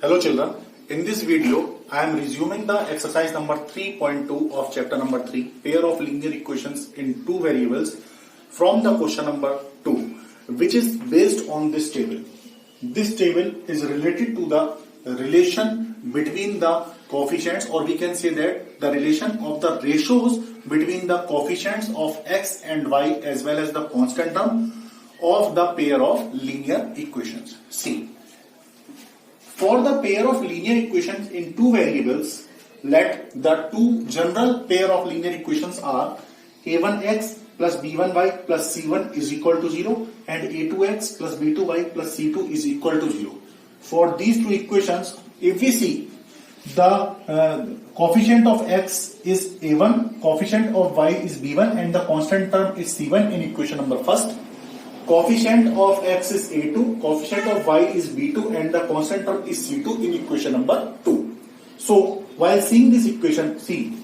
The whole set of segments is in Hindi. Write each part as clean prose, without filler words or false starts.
Hello children, in this video I am resuming the exercise number 3.2 of chapter number 3, pair of linear equations in two variables from the question number 2, which is based on this table. This table is related to the relation between the coefficients, or we can say that the relation of the ratios between the coefficients of x and y as well as the constant term of the pair of linear equations. See, for the pair of linear equations in two variables, let the two general pair of linear equations are a1x plus b1y plus c1 is equal to 0 and a2x plus b2y plus c2 is equal to 0. For these two equations, if we see the coefficient of x is a1, coefficient of y is b1 and the constant term is c1 in equation number first. Coefficient of x is a2, coefficient of y is b2 and the constant term is c2 in equation number 2. So while seeing this equation, see,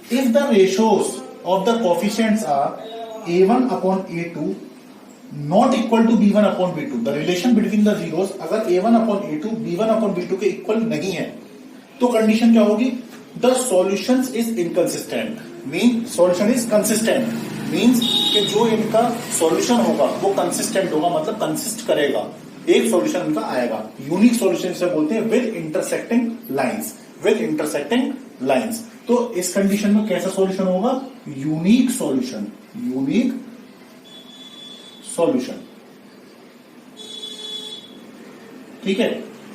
if the ratios of the coefficients are a1 upon a2 not equal to b1 upon b2, the relation between the zeros अगर a1 upon a2 b1 upon b2 के इक्वल नहीं है तो कंडीशन क्या होगी? The solutions is inconsistent, mean solution is consistent, means कि जो इनका सॉल्यूशन होगा वो कंसिस्टेंट होगा, मतलब कंसिस्ट करेगा, एक सॉल्यूशन इनका आएगा. यूनिक सॉल्यूशन से बोलते हैं with intersecting lines, with intersecting lines. तो इस कंडीशन में कैसा सॉल्यूशन होगा? Unique solution, unique solution. ठीक है,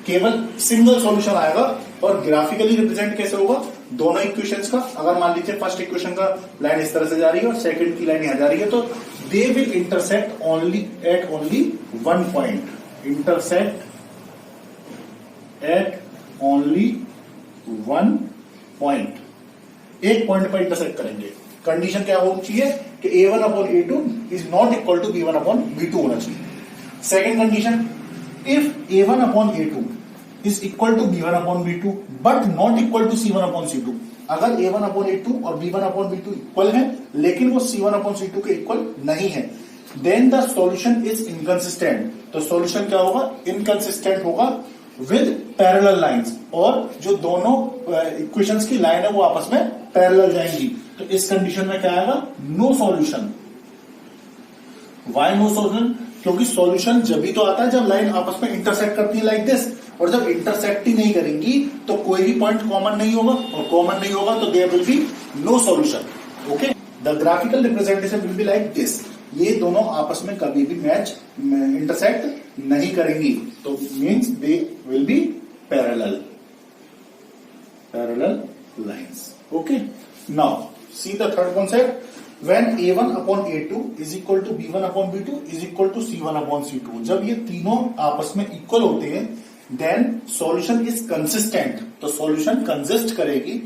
केवल सिंगल सॉल्यूशन आएगा. और ग्राफिकली रिप्रेजेंट कैसे होगा दोनों इक्वेशंस का? अगर मान लीजिए फर्स्ट इक्वेशन का लाइन इस तरह से जा रही है और सेकंड की लाइन यहां जा रही है, तो they will intersect only at only one point, intersect at only one point, एक पॉइंट पर इंटरसेक्ट करेंगे. कंडीशन क्या होनी चाहिए कि a1 upon a2 is not equal to b1 upon b2 होना चाहिए. Second condition, if a1 upon a2 is equal to b1 upon b2 but not equal to c1 upon c2. अगर a1 upon a2 और b1 upon b2 इक्वल है लेकिन वो c1 upon c2 के इक्वल नहीं है, then the solution is inconsistent. तो सॉल्यूशन क्या होगा? इनकंसिस्टेंट होगा with parallel lines, और जो दोनों इक्वेशंस की लाइन है वो आपस में पैरेलल जाएंगी. तो इस कंडीशन में क्या आएगा? No solution. Why no solution? क्योंकि सॉल्यूशन जब भी तो आता है जब लाइन आपस में इंटरसेक्ट करती है लाइक दिस, और जब इंटरसेक्ट ही नहीं करेंगी तो कोई भी पॉइंट कॉमन नहीं होगा, और कॉमन नहीं होगा तो there will be no solution. Okay, the graphical representation will be like this. ये दोनों आपस में कभी भी मैच इंटरसेक्ट नहीं करेंगी, तो means they will be parallel, parallel lines. Okay, now see the third concept. When a1 upon a2 is equal to b1 upon b2 is equal to c1 upon c2, जब ये तीनों आपस में इक्वल होते हैं then solution is consistent, तो solution consist करेगी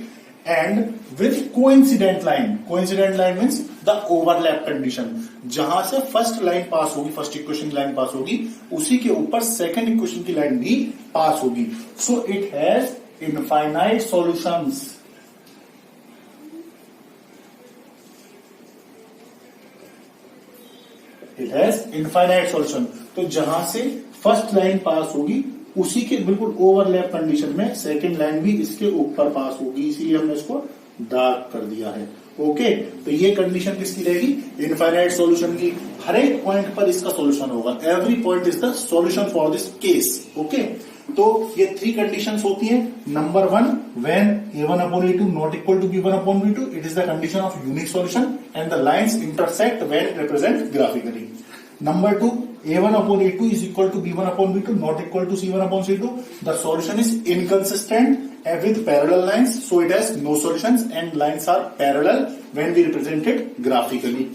and with coincident line. Coincident line means the overlap condition. जहां से फर्स्ट लाइन पास होगी, फर्स्ट इक्वेशन की लाइन पास होगी, उसी के ऊपर सेकंड इक्वेशन की लाइन भी पास होगी. So it has infinite solutions. It has infinite solution. तो जहां से फर्स्ट लाइन पास होगी उसी के बिल्कुल ओवरलैप कंडीशन में सेकंड लाइन भी इसके ऊपर पास होगी, इसीलिए हमने इसको डार्क कर दिया है. ओके, तो ये कंडीशन किसकी रहेगी? इनफाइनाइट सॉल्यूशन की. हर एक पॉइंट पर इसका सॉल्यूशन होगा. Every point is the solution for this case. Okay, तो ये थ्री कंडीशंस होती हैं. Number one, when a1 upon a2 not equal to b1 upon b2, it is the condition of unique solution and the lines intersect when represent graphically. Number two, a1 upon a2 is equal to b1 upon b2 not equal to c1 upon c2. The solution is inconsistent with parallel lines, so it has no solutions and lines are parallel when we represent it graphically.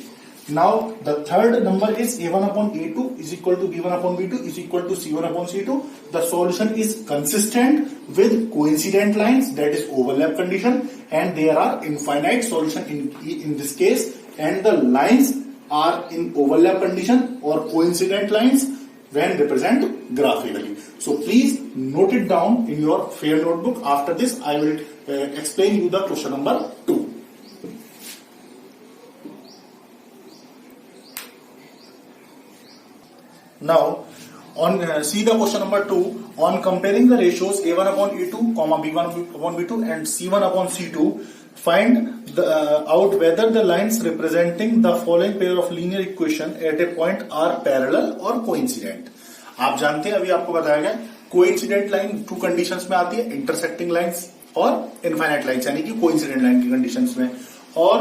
Now the third number is a1 upon a2 is equal to b1 upon b2 is equal to c1 upon c2. The solution is consistent with coincident lines, that is overlap condition, and there are infinite solution in this case, and the lines are in overlap condition or coincident lines when represent graphically. So please note it down in your fair notebook. After this I will explain you the question number 2. Now see the question number 2. On comparing the ratios a1 upon a2, b1 upon b2 and c1 upon c2, find out whether the lines representing the following pair of linear equation at a point are parallel or coincident. आप जानते हैं, अभी आपको बताया गया, कोइंसिडेंट लाइन टू कंडीशंस में आती है, इंटरसेक्टिंग लाइंस और इनफाइनाइट लाइंस, यानी कि कोइंसिडेंट लाइन की कंडीशंस में, और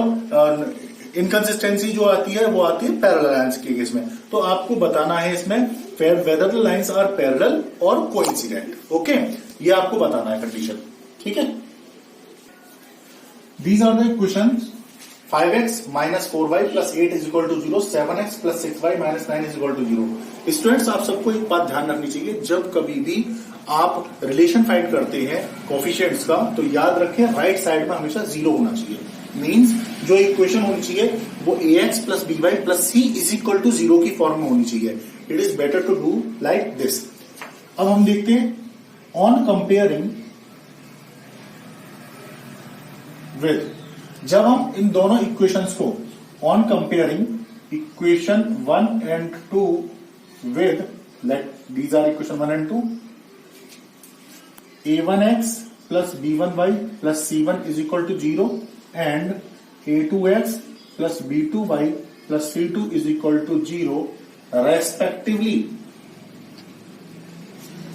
इनकंसिस्टेंसी जो आती है वो आती है पैरेलल लाइंस के केस में. तो आपको बताना है इसमें whether the lines are parallel और कोइंसिडेंट. ओके, ये आपको बताना है कंडीशन. ठीक है. These are the equations. 5x minus 4y plus 8 is equal to 0, 7x plus 6y minus 9 is equal to 0. Students, आप सबको एक बात ध्यान रखनी चाहिए, जब कभी भी आप रिलेशन फाइंड करते हैं कोफिशिएंट्स का, तो याद रखें राइट साइड में हमेशा 0 होना चाहिए. मीन्स जो इक्वेशन होनी चाहिए वो ax plus by plus c is equal to 0 की फॉर्म में होनी चाहिए. It is better to do like this. अब हम देखते हैं ऑन कंपेयरिंग विद, जब हम इन दोनों इक्वेशंस को on comparing equation 1 and 2 with, let these are equation 1 and 2, a1x plus b1y plus c1 is equal to 0 and a2x plus b2y plus c2 is equal to 0 respectively.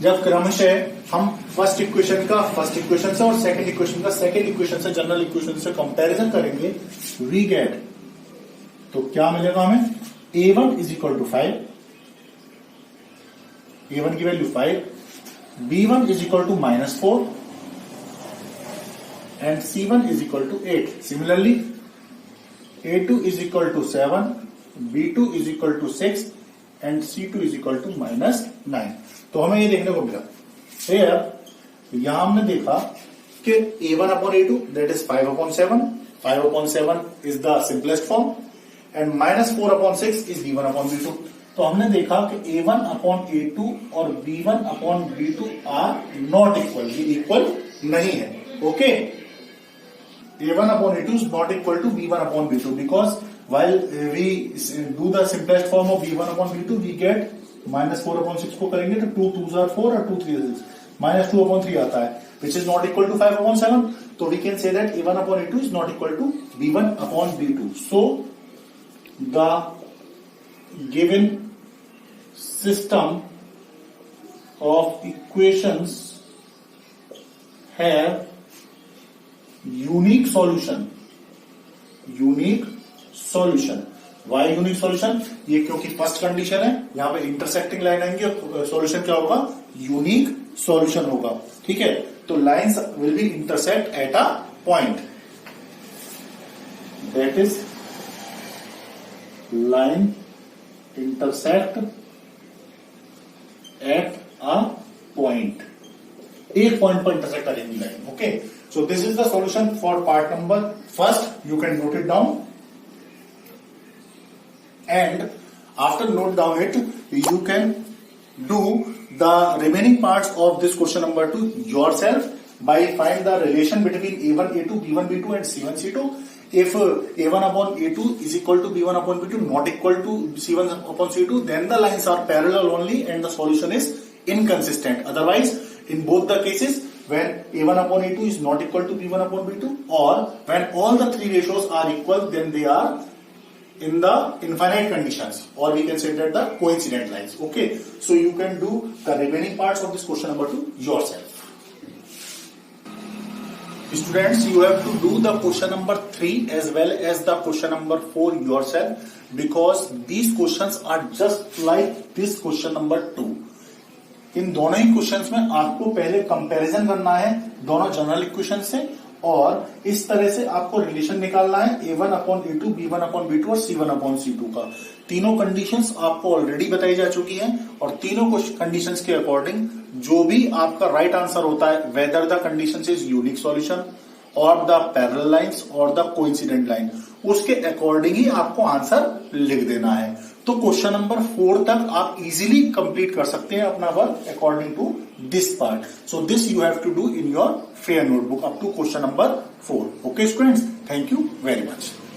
जब क्रमशः हम फर्स्ट इक्वेशन से और सेकंड इक्वेशन से जनरल इक्वेशन से कंपैरिजन करेंगे, वी गेट, तो क्या मिलेगा हमें, a1 is equal to 5, a1 की value 5, b1 is equal to -4 and c1 is equal to 8. Similarly a2 is equal to 7, b2 is equal to 6 and c2 is equal to -9. तो हमें ये देखने को मिला यहां हमने देखा कि a1 upon a2 that is 5 upon 7, 5 upon 7 is the simplest form and -4 upon 6 is b1 upon b2. तो हमने देखा कि a1 अपॉन a2 और b1 upon b2 are not equal, ये इक्वल नहीं है. Okay, a1 upon a2 is not equal to b1 upon b2 because while we do the simplest form of b1 upon b2 we get -4 upon 6 को करेंगे तो 2 2s are 4 और 2 3 is 6, -2 upon 3 आता है which is not equal to 5 upon 7. तो we can say that a1 upon a2 is not equal to b1 upon b2. So the given system of equations have unique solution. Why unique solution? ये क्योंकि फर्स्ट कंडीशन है, यहां पे इंटरसेक्टिंग लाइन आएंगी और सॉल्यूशन क्या होगा, यूनिक सॉल्यूशन होगा. ठीक है, तो lines will be intersect at a point, that is line intersect at a point. एक पॉइंट पर इंटरसेक्ट करेंगी line. Okay, so this is the solution for part number first. You can note it down, and after note down it, you can do the remaining parts of this question number 2 yourself by find the relation between a1 a2 b1 b2 and c1 c2. If a1 upon a2 is equal to b1 upon b2 not equal to c1 upon c2, then the lines are parallel only and the solution is inconsistent. Otherwise, in both the cases, when a1 upon a2 is not equal to b1 upon b2, or when all the three ratios are equal, then they are in the infinite conditions, or we can say that the coincident lines. Okay, so you can do the remaining parts of this question number 2 yourself. Students, you have to do the question number 3 as well as the question number 4 yourself, because these questions are just like this question number 2. इन दोनों ही क्वेश्चंस में आपको पहले कंपैरिजन करना है दोनों जनरल इक्वेशन से, और इस तरह से आपको रिलेशन निकालना है a1 upon a2, b1 upon b2 और c1 अपॉन c2 का. तीनों कंडीशंस आपको ऑलरेडी बताई जा चुकी हैं, और तीनों कंडीशंस के अकॉर्डिंग जो भी आपका राइट आंसर होता है, whether the conditions is unique solution और द पैरेलल लाइंस और द कोइंसिडेंट लाइन, उसके अकॉर्डिंग ही आपको आंसर लिख देना है. तो क्वेश्चन नंबर 4 तक आप इजीली कंप्लीट कर सकते हैं अपना work according to this part. So this you have to do in your fair notebook up to question number 4. Okay students, thank you very much.